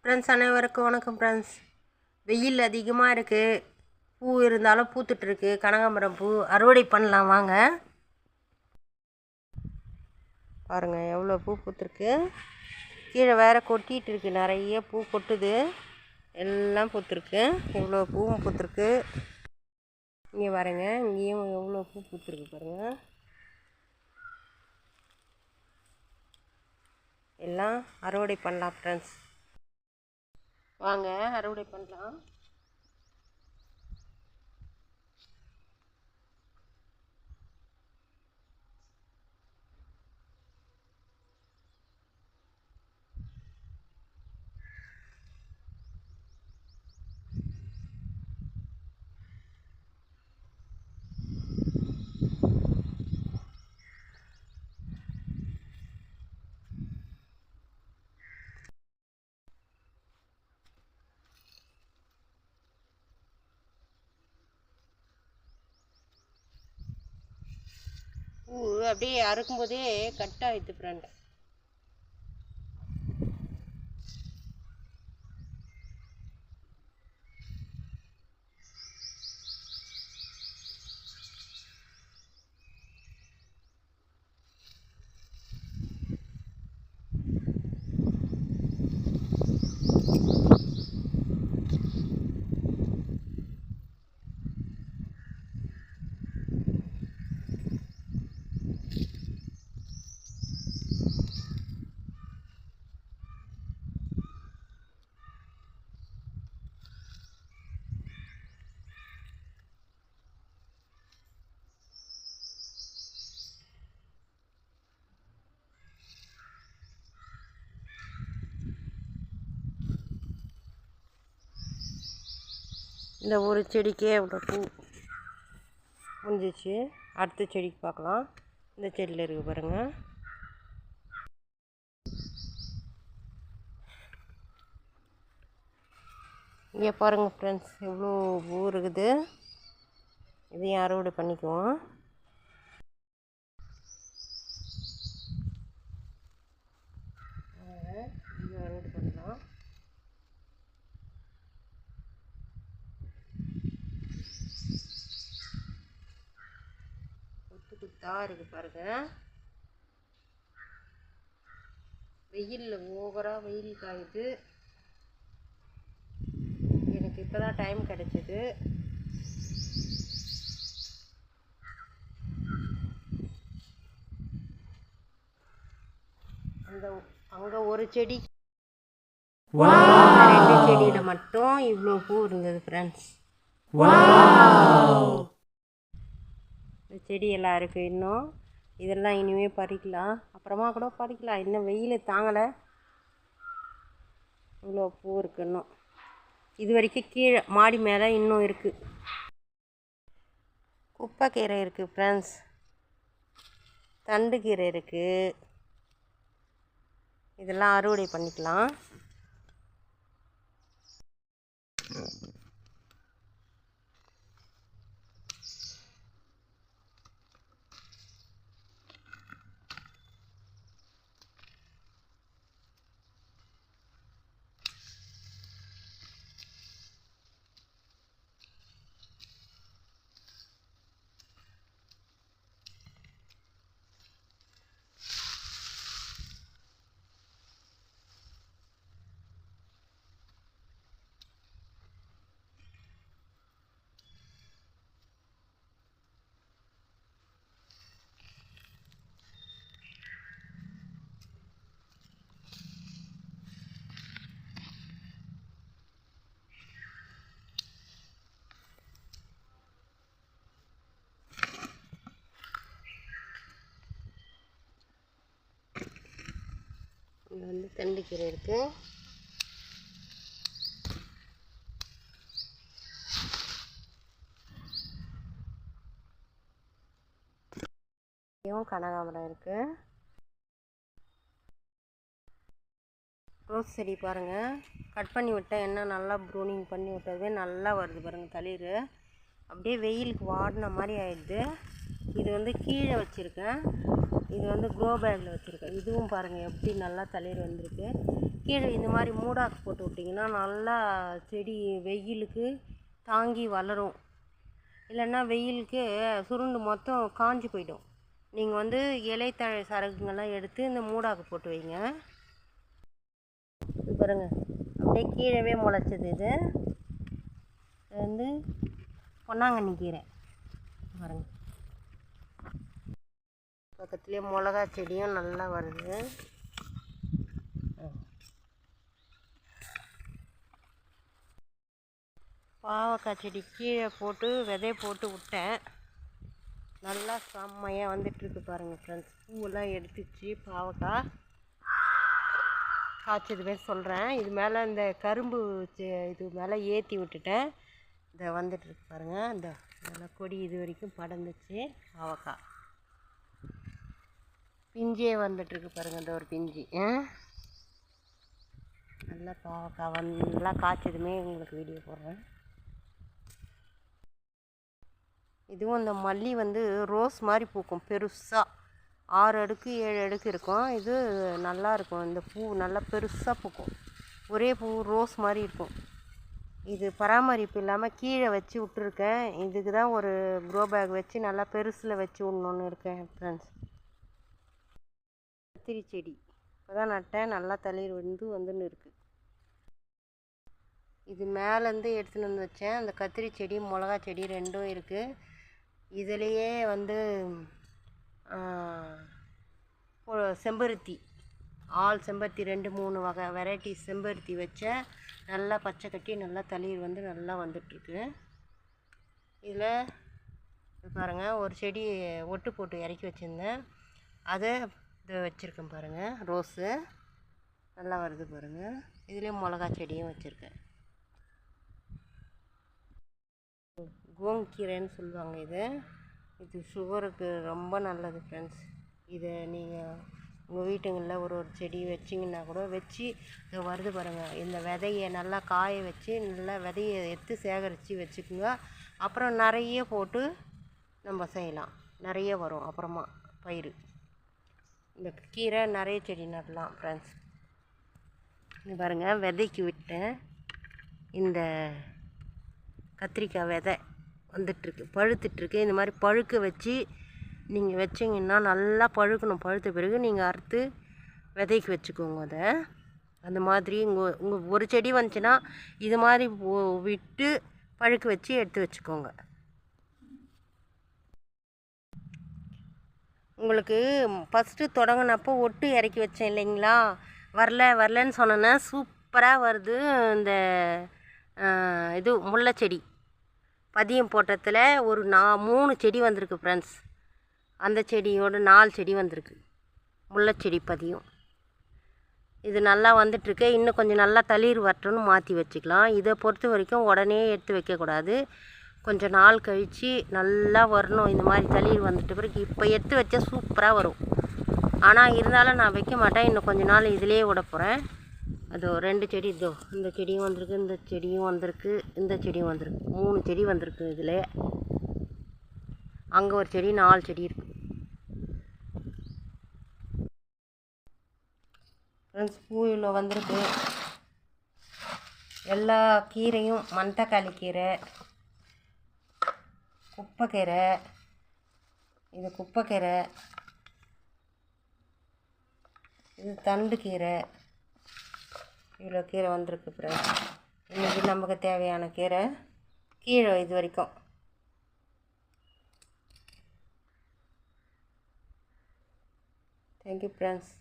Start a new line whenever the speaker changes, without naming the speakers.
Friends அனைவருக்கும் வணக்கம் friends. வெயில் அதிகமாக இருக்குது. பூ இருந்தாலும் பூத்துட்ருக்கு. கனகாம்பரம் பூ அறுவடை பண்ணலாம் வாங்க. பாருங்கள் எவ்வளோ பூ பூத்துருக்கு. கீழே வேறு கொட்டிகிட்டு இருக்குது. நிறைய பூ கொட்டுது. எல்லாம் பூத்துருக்கு. இவ்வளோ பூவும் பூத்துருக்கு. இங்கே பாருங்க, இங்கேயும் எவ்வளோ பூ பூத்துருக்கு பாருங்கள். எல்லாம் அறுவடை பண்ணலாம் ஃப்ரெண்ட்ஸ். வாங்க அறுவடை பண்ணலாம். பூ அப்படியே அறுக்கும்போதே கட் ஆகிடுது ஃப்ரெண்ட். இந்த ஒரு செடிக்கே அவ்வளோ பூ முடிஞ்சிச்சு. அடுத்த செடிக்கு பார்க்கலாம். இந்த செடியில் இருக்குது பாருங்கள். இங்கே பாருங்கள் ஃப்ரெண்ட்ஸ், எவ்வளோ பூ இருக்குது. இதையும் அறுவடை பண்ணிக்குவோம். இதையும் அறுவடை பண்ணலாம். குத்தா இருக்குது பாருங்கள். வெயிலில் ஓவராக வெயில் காயுது. எனக்கு இப்போ தான் டைம் கிடைச்சிது. அந்த அங்கே ஒரு செடி, ரெண்டு செடியில் மட்டும் இவ்வளோ பூ இருந்தது ஃப்ரெண்ட்ஸ். செடியெல்லாம் இருக்குது. இன்னும் இதெல்லாம் இனிமேல் பறிக்கலாம். அப்புறமா கூட பறிக்கலாம். இன்னும் வெயில் தாங்கலை. இவ்வளோ பூ இருக்குது. இன்னும் இது வரைக்கும் கீழே மாடி மேலே இன்னும் இருக்குது. குப்பைக்கீரை இருக்குது ஃப்ரெண்ட்ஸ். தண்டு கீரை இருக்குது. இதெல்லாம் அறுவடை பண்ணிக்கலாம். இங்கே வந்து தண்டுக்கீரை இருக்குது. கனகாம்பரம் இருக்குது. ரோஸ் செடி பாருங்கள். கட் பண்ணி விட்டால் என்ன நல்லா ப்ரூனிங் பண்ணி விட்டதுவே நல்லா வருது பாருங்கள். தளிர் அப்படியே வெயிலுக்கு வாடின மாதிரி ஆயிடுது. இது வந்து கீழே வச்சுருக்கேன், இது வந்து க்ரோ பேக்கில் வச்சுருக்கேன். இதுவும் பாருங்கள் எப்படி நல்லா தளிர் வந்திருக்கு. கீழே இந்த மாதிரி மூடாக்கு போட்டு விட்டிங்கன்னா நல்லா செடி வெயிலுக்கு தாங்கி வளரும். இல்லைன்னா வெயிலுக்கு சுருண்டு மொத்தம் காஞ்சி போயிடும். நீங்கள் வந்து இலைத்தழை சரகுங்கள்லாம் எடுத்து இந்த மூடாக்கு போட்டு வைங்க. இது பாருங்கள் அப்படியே கீழவே முளைச்சது. இது வந்து பொன்னாங்கண்ணி கீரை பாருங்கள். பக்கத்துலேயே மிளகா செடியும் நல்லா வருது. பாவக்காய் செடி கீழே போட்டு விதைய போட்டு விட்டேன், நல்லா செம்மையாக வந்துட்டுருக்கு பாருங்கள் ஃப்ரெண்ட்ஸ். பூவெல்லாம் எடுத்துச்சு. பாவக்காய் காய்ச்சதுமே சொல்கிறேன். இது மேலே இந்த கரும்பு இது மேலே ஏற்றி விட்டுட்டேன். இதை வந்துட்டுருக்கு பாருங்கள். இந்த நல்லா கொடி இது வரைக்கும் படர்ந்துச்சு. பாவக்காய் பிஞ்சே வந்துட்டுருக்கு பாருங்கள். இந்த ஒரு பிஞ்சு நல்லா பாவக்காய் நல்லா காய்ச்சதுமே உங்களுக்கு வீடியோ போடுறேன். இதுவும் இந்த மல்லி வந்து ரோஸ் மாதிரி பூக்கும் பெருசாக, 6 அடுக்கு 7 அடுக்கு இருக்கும். இது நல்லா இருக்கும். இந்த பூ நல்லா பெருசாக பூக்கும். ஒரே பூ ரோஸ் மாதிரி இருக்கும். இது பராமரிப்பு இல்லாமல் கீழே வச்சு விட்டுருக்கேன். இதுக்கு தான் ஒரு க்ரோ பேக் வச்சு நல்லா பெருசில் வச்சு விடணுன்னு இருக்கேன் ஃப்ரெண்ட்ஸ். கத்திரி செடி இப்போ தான் நட்டேன், நல்லா தளிர் வந்துன்னு இருக்குது. இது மேலேருந்து எடுத்துன்னு வந்து வச்சேன். அந்த கத்திரி செடி மிளகா செடி ரெண்டும் இருக்குது. இதுலேயே வந்து செம்பருத்தி, ஆள் செம்பருத்தி 2-3 வகை வெரைட்டி செம்பருத்தி வச்சேன். நல்லா பச்சை கட்டி நல்லா தளிர் வந்து நல்லா வந்துட்டுருக்கு. இதில் பாருங்கள் ஒரு செடி ஒட்டு போட்டு இறக்கி வச்சுருந்தேன், அதை இது வச்சுருக்கேன் பாருங்கள். ரோஸு நல்லா வருது பாருங்கள். இதுலேயும் மிளகா செடியும் வச்சுருக்கேன். கோங்கீரைன்னு சொல்லுவாங்க. இது சுகருக்கு ரொம்ப நல்லது ஃப்ரெண்ட்ஸ். இதை நீங்கள் உங்கள் வீட்டுங்களில் ஒரு செடி வச்சிங்கன்னா கூட வச்சு இதை வருது பாருங்கள். இந்த விதையை நல்லா காய வச்சு நல்லா விதையை எடுத்து சேகரித்து வச்சுக்கோங்க. அப்புறம் நிறைய போட்டு நம்ம செய்யலாம், நிறைய வரும். அப்புறமா பயிர் இந்த கீரை நிறைய செடி நடலாம் ஃப்ரெண்ட்ஸ். இது பாருங்கள் விதைக்கு விட்டேன். இந்த கத்திரிக்காய் விதை வந்துட்டுருக்கு, பழுத்துட்ருக்கு. இந்த மாதிரி பழுக்க வச்சு நீங்கள் வச்சிங்கன்னா நல்லா பழுக்கணும். பழுத்த பிறகு நீங்கள் அறுத்து விதைக்கு வச்சுக்கோங்க. அதை அந்த மாதிரி உங்கள் ஒரு செடி வந்துச்சுன்னா இது மாதிரி விட்டு பழுக்க வச்சு எடுத்து வச்சுக்கோங்க. உங்களுக்கு ஃபஸ்ட்டு தொடங்கினப்போ ஒட்டு இறக்கி வச்சேன் இல்லைங்களா, வரலன்னு சொன்னேன்னா சூப்பராக வருது. இந்த இது முல்லை செடி பதியம் போட்டத்தில் ஒரு 3 செடி வந்திருக்கு ஃப்ரெண்ட்ஸ். அந்த செடியோட 4 செடி வந்திருக்கு முல்லை செடி பதியம். இது நல்லா வந்துட்டுருக்கு. இன்னும் கொஞ்சம் நல்லா தளிர் வரட்டும்னு மாற்றி வச்சுக்கலாம். இதை பொறுத்த வரைக்கும் உடனே எடுத்து வைக்கக்கூடாது, கொஞ்சம் நாள் கழித்து நல்லா வரணும். இந்த மாதிரி தளிர் வந்துட்டு பிறகு இப்போ எடுத்து வச்சா சூப்பராக வரும். ஆனால் இருந்தாலும் நான் வைக்க மாட்டேன், இன்னும் கொஞ்சம் நாள் இதிலே விட போகிறேன். அதோ 2 செடி, இதோ இந்த செடியும் வந்திருக்கு, இந்த செடியும் வந்திருக்கு, இந்த செடியும் வந்திருக்கு. 3 செடி வந்திருக்கு. இதில் அங்கே ஒரு செடி, 4 செடி இருக்குது ஃப்ரெண்ட்ஸ். பூவில் வந்திருக்கு எல்லா கீரையும். மணத்தக்காளி கீரை, குப்பைக்கீரை, இது குப்பைக்கீரை, இது தண்டு கீரை. இவ்வளோ கீரை வந்திருக்கு ஃப்ரெண்ட்ஸ். இன்றைக்கி நமக்கு தேவையான கீரை கீரை இது வரைக்கும். Thank you friends.